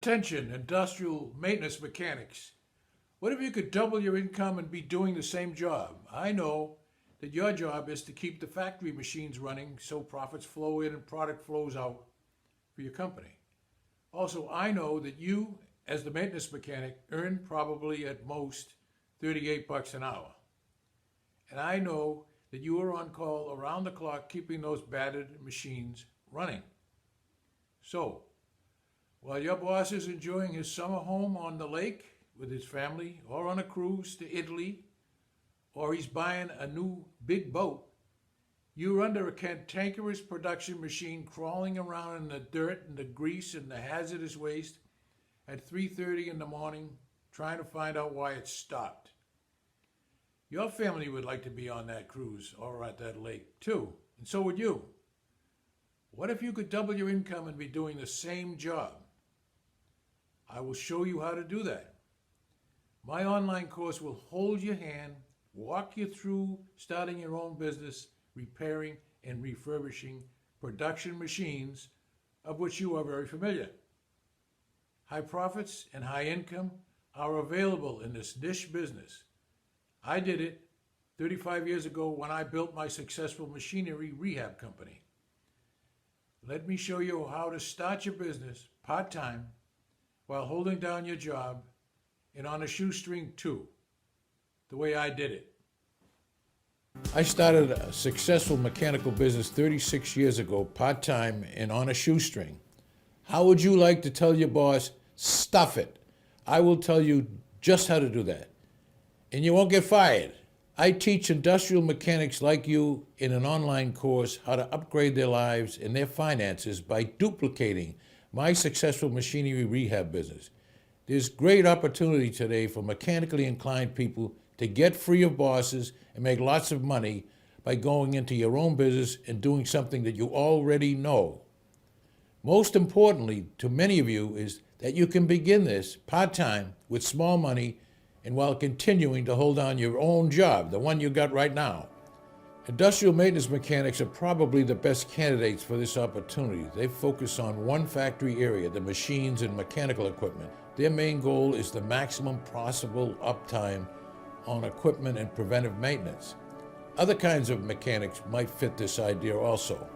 Attention, industrial maintenance mechanics. What if you could double your income and be doing the same job? I know that your job is to keep the factory machines running so profits flow in and product flows out for your company. Also, I know that you, as the maintenance mechanic, earn probably at most 38 bucks an hour. And I know that you are on call around the clock keeping those battered machines running. So, while your boss is enjoying his summer home on the lake with his family, or on a cruise to Italy, or he's buying a new big boat, you're under a cantankerous production machine crawling around in the dirt and the grease and the hazardous waste at 3:30 in the morning trying to find out why it stopped. Your family would like to be on that cruise or at that lake too, and so would you. What if you could double your income and be doing the same job? I will show you how to do that. My online course will hold your hand, walk you through starting your own business, repairing and refurbishing production machines, of which you are very familiar. High profits and high income are available in this niche business. I did it 35 years ago when I built my successful machinery rehab company. Let me show you how to start your business part-time while holding down your job and on a shoestring too, the way I did it. I started a successful mechanical business 36 years ago, part-time and on a shoestring. How would you like to tell your boss, stuff it? I will tell you just how to do that. And you won't get fired. I teach industrial mechanics like you in an online course how to upgrade their lives and their finances by duplicating my successful machinery rehab business. There's great opportunity today for mechanically inclined people to get free of bosses and make lots of money by going into your own business and doing something that you already know. Most importantly to many of you is that you can begin this part-time with small money and while continuing to hold on your own job, the one you got right now. Industrial maintenance mechanics are probably the best candidates for this opportunity. They focus on one factory area, the machines and mechanical equipment. Their main goal is the maximum possible uptime on equipment and preventive maintenance. Other kinds of mechanics might fit this idea also.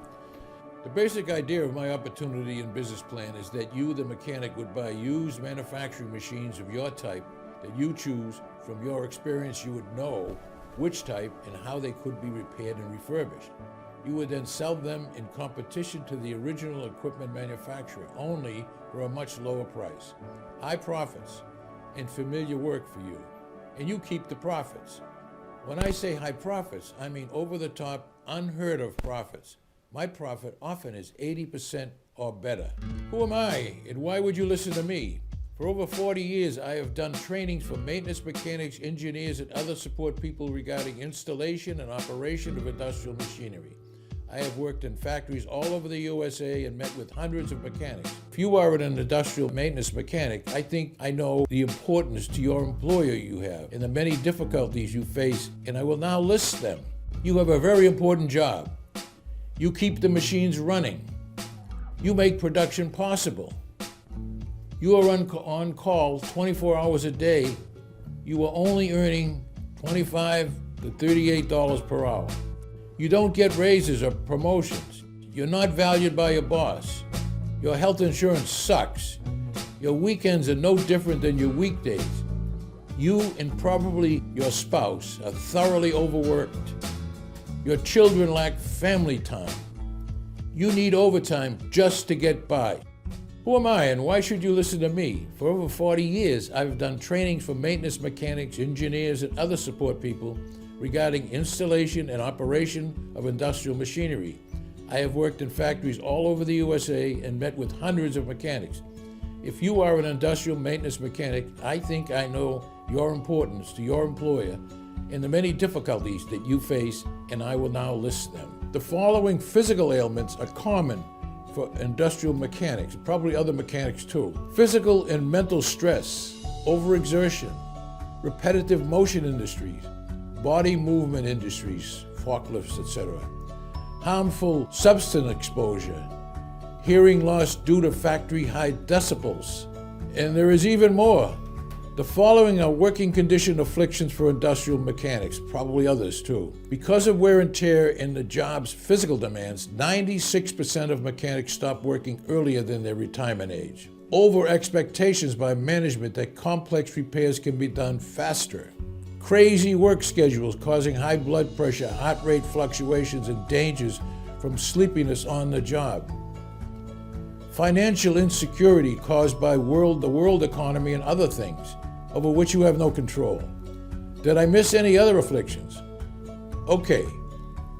The basic idea of my opportunity and business plan is that you, the mechanic, would buy used manufacturing machines of your type that you choose. From your experience, you would know which type and how they could be repaired and refurbished. You would then sell them in competition to the original equipment manufacturer, only for a much lower price. High profits and familiar work for you, and you keep the profits. When I say high profits, I mean over-the-top, unheard-of profits. My profit often is 80% or better. Who am I, and why would you listen to me? For over 40 years, I have done trainings for maintenance mechanics, engineers, and other support people regarding installation and operation of industrial machinery. I have worked in factories all over the USA and met with hundreds of mechanics. If you are an industrial maintenance mechanic, I think I know the importance to your employer you have and the many difficulties you face, and I will now list them. You have a very important job. You keep the machines running. You make production possible. You are on call 24 hours a day. You are only earning $25 to $38 per hour. You don't get raises or promotions. You're not valued by your boss. Your health insurance sucks. Your weekends are no different than your weekdays. You and probably your spouse are thoroughly overworked. Your children lack family time. You need overtime just to get by. Who am I and why should you listen to me? For over 40 years, I've done trainings for maintenance mechanics, engineers, and other support people regarding installation and operation of industrial machinery. I have worked in factories all over the USA and met with hundreds of mechanics. If you are an industrial maintenance mechanic, I think I know your importance to your employer and the many difficulties that you face, and I will now list them. The following physical ailments are common for industrial mechanics, probably other mechanics too. Physical and mental stress, overexertion, repetitive motion industries, body movement industries, forklifts, etc. Harmful substance exposure, hearing loss due to factory high decibels, And there is even more. The following are working condition afflictions for industrial mechanics, probably others too. Because of wear and tear in the job's physical demands, 96% of mechanics stop working earlier than their retirement age. Over expectations by management that complex repairs can be done faster. Crazy work schedules causing high blood pressure, heart rate fluctuations, and dangers from sleepiness on the job. Financial insecurity caused by the world economy and other things over which you have no control. Did I miss any other afflictions? Okay,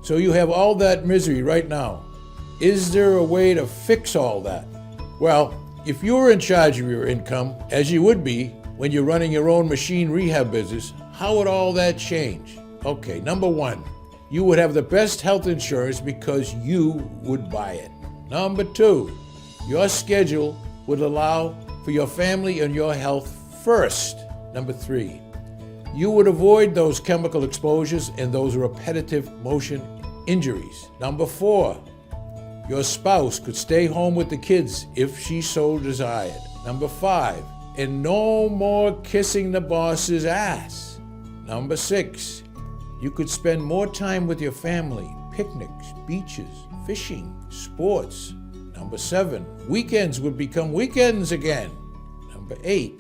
so you have all that misery right now. Is there a way to fix all that? Well, if you were in charge of your income, as you would be when you're running your own machine rehab business, how would all that change? Okay, number one, you would have the best health insurance because you would buy it. Number two, your schedule would allow for your family and your health first. Number three, you would avoid those chemical exposures and those repetitive motion injuries. Number four, your spouse could stay home with the kids if she so desired. Number five, and no more kissing the boss's ass. Number six, you could spend more time with your family, picnics, beaches, fishing, sports. Number seven, weekends would become weekends again. Number eight,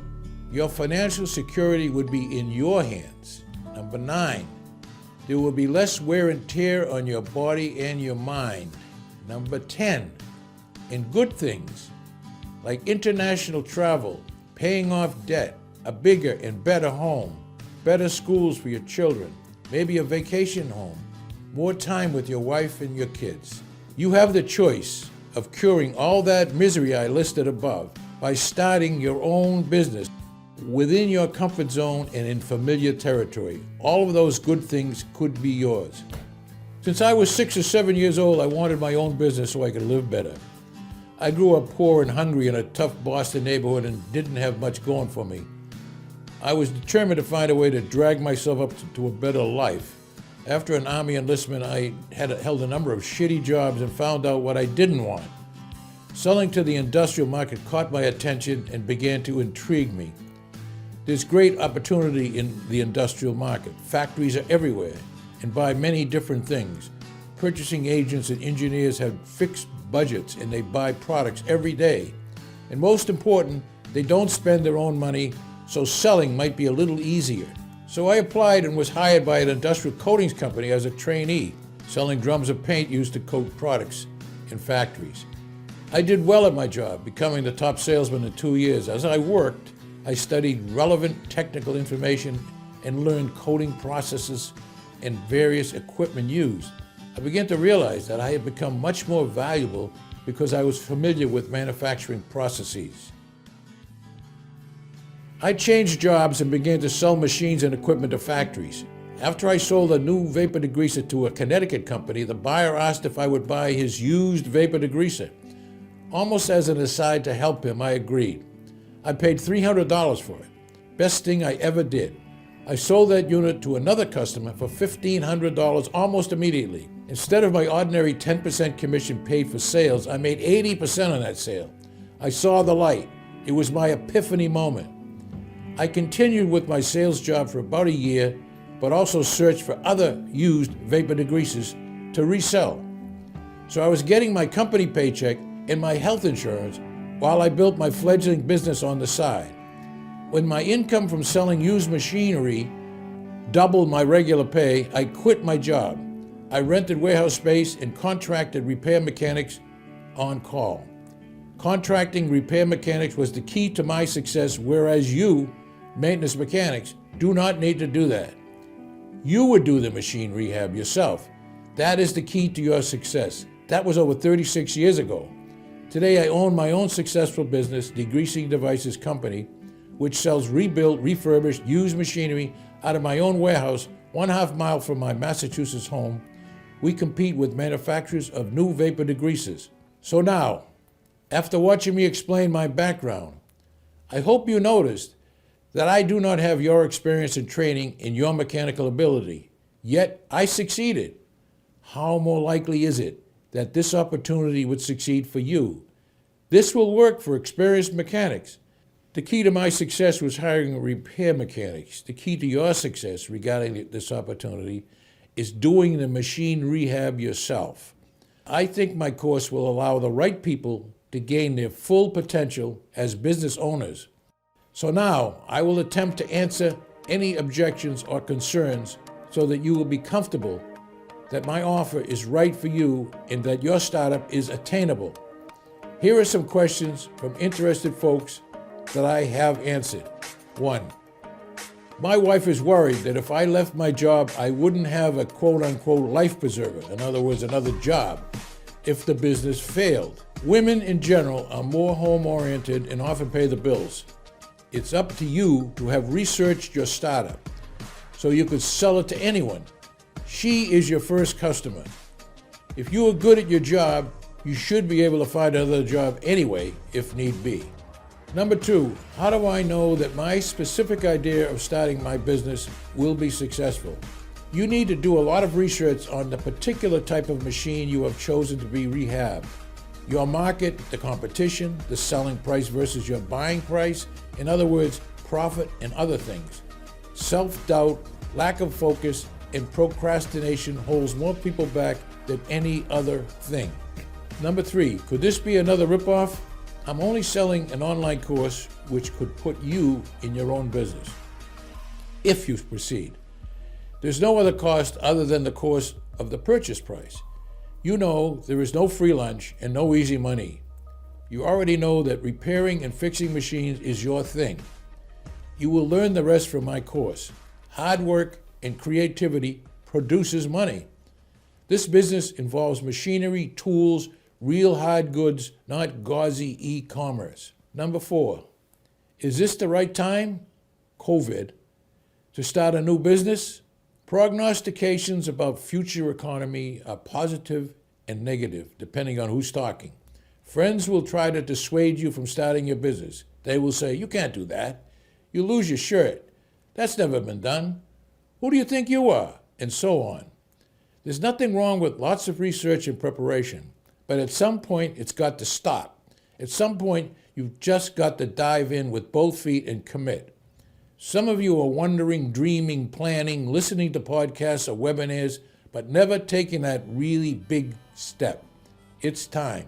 your financial security would be in your hands. Number nine, there will be less wear and tear on your body and your mind. Number 10, and good things like international travel, paying off debt, a bigger and better home, better schools for your children, maybe a vacation home, more time with your wife and your kids. You have the choice of curing all that misery I listed above by starting your own business within your comfort zone and in familiar territory. All of those good things could be yours. Since I was 6 or 7 years old, I wanted my own business so I could live better. I grew up poor and hungry in a tough Boston neighborhood and didn't have much going for me. I was determined to find a way to drag myself up to a better life. After an Army enlistment, I held a number of shitty jobs and found out what I didn't want. Selling to the industrial market caught my attention and began to intrigue me. There's great opportunity in the industrial market. Factories are everywhere and buy many different things. Purchasing agents and engineers have fixed budgets and they buy products every day. And most important, they don't spend their own money, so selling might be a little easier. So I applied and was hired by an industrial coatings company as a trainee, selling drums of paint used to coat products in factories. I did well at my job, becoming the top salesman in 2 years. As I worked, I studied relevant technical information and learned coating processes and various equipment used. I began to realize that I had become much more valuable because I was familiar with manufacturing processes. I changed jobs and began to sell machines and equipment to factories. After I sold a new vapor degreaser to a Connecticut company, the buyer asked if I would buy his used vapor degreaser. Almost as an aside to help him, I agreed. I paid $300 for it. Best thing I ever did. I sold that unit to another customer for $1,500 almost immediately. Instead of my ordinary 10% commission paid for sales, I made 80% on that sale. I saw the light. It was my epiphany moment. I continued with my sales job for about a year, but also searched for other used vapor degreasers to resell. So I was getting my company paycheck and my health insurance while I built my fledgling business on the side. When my income from selling used machinery doubled my regular pay, I quit my job. I rented warehouse space and contracted repair mechanics on call. Contracting repair mechanics was the key to my success, whereas you, maintenance mechanics, do not need to do that. You would do the machine rehab yourself. That is the key to your success. That was over 36 years ago. Today I own my own successful business, Degreasing Devices Company, which sells rebuilt, refurbished, used machinery out of my own warehouse 1/2 mile from my Massachusetts home. We compete with manufacturers of new vapor degreasers. So now, after watching me explain my background, I hope you noticed that I do not have your experience and training in your mechanical ability, yet I succeeded. How more likely is it that this opportunity would succeed for you? This will work for experienced mechanics. The key to my success was hiring repair mechanics. The key to your success regarding this opportunity is doing the machine rehab yourself. I think my course will allow the right people to gain their full potential as business owners. So now I will attempt to answer any objections or concerns so that you will be comfortable that my offer is right for you and that your startup is attainable. Here are some questions from interested folks that I have answered. 1. My wife is worried that if I left my job, I wouldn't have a quote-unquote life preserver, in other words, another job, if the business failed. Women in general are more home-oriented and often pay the bills. It's up to you to have researched your startup so you could sell it to anyone. She is your first customer. If you are good at your job, you should be able to find another job anyway, if need be. Number 2, how do I know that my specific idea of starting my business will be successful? You need to do a lot of research on the particular type of machine you have chosen to be rehabbed. Your market, the competition, the selling price versus your buying price, in other words, profit and other things. Self-doubt, lack of focus, and procrastination holds more people back than any other thing. Number 3, could this be another ripoff? I'm only selling an online course which could put you in your own business, if you proceed. There's no other cost other than the cost of the purchase price. You know there is no free lunch and no easy money. You already know that repairing and fixing machines is your thing. You will learn the rest from my course. Hard work and creativity produces money. This business involves machinery, tools, real hard goods, not gauzy e-commerce. Number 4, is this the right time, COVID, to start a new business? Prognostications about future economy are positive and negative, depending on who's talking. Friends will try to dissuade you from starting your business. They will say, you can't do that. You lose your shirt. That's never been done. Who do you think you are? And so on. There's nothing wrong with lots of research and preparation, but at some point it's got to stop. At some point you've just got to dive in with both feet and commit. Some of you are wondering, dreaming, planning, listening to podcasts or webinars, but never taking that really big step. It's time.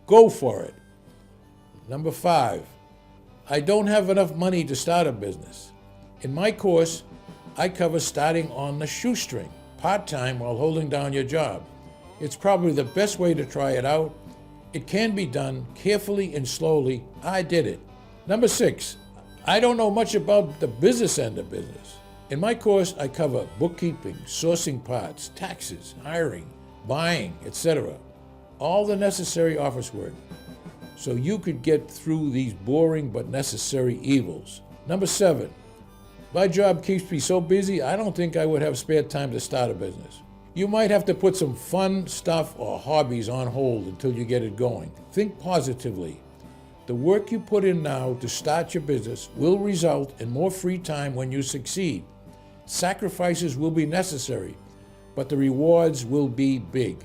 Go for it. Number 5, I don't have enough money to start a business. In my course, I cover starting on the shoestring, part-time while holding down your job. It's probably the best way to try it out. It can be done carefully and slowly. I did it. Number 6, I don't know much about the business end of business. In my course, I cover bookkeeping, sourcing parts, taxes, hiring, buying, etc. All the necessary office work, so you could get through these boring but necessary evils. Number 7, my job keeps me so busy, I don't think I would have spare time to start a business. You might have to put some fun stuff or hobbies on hold until you get it going. Think positively. The work you put in now to start your business will result in more free time when you succeed. Sacrifices will be necessary, but the rewards will be big.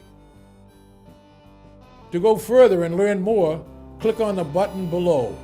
To go further and learn more, click on the button below.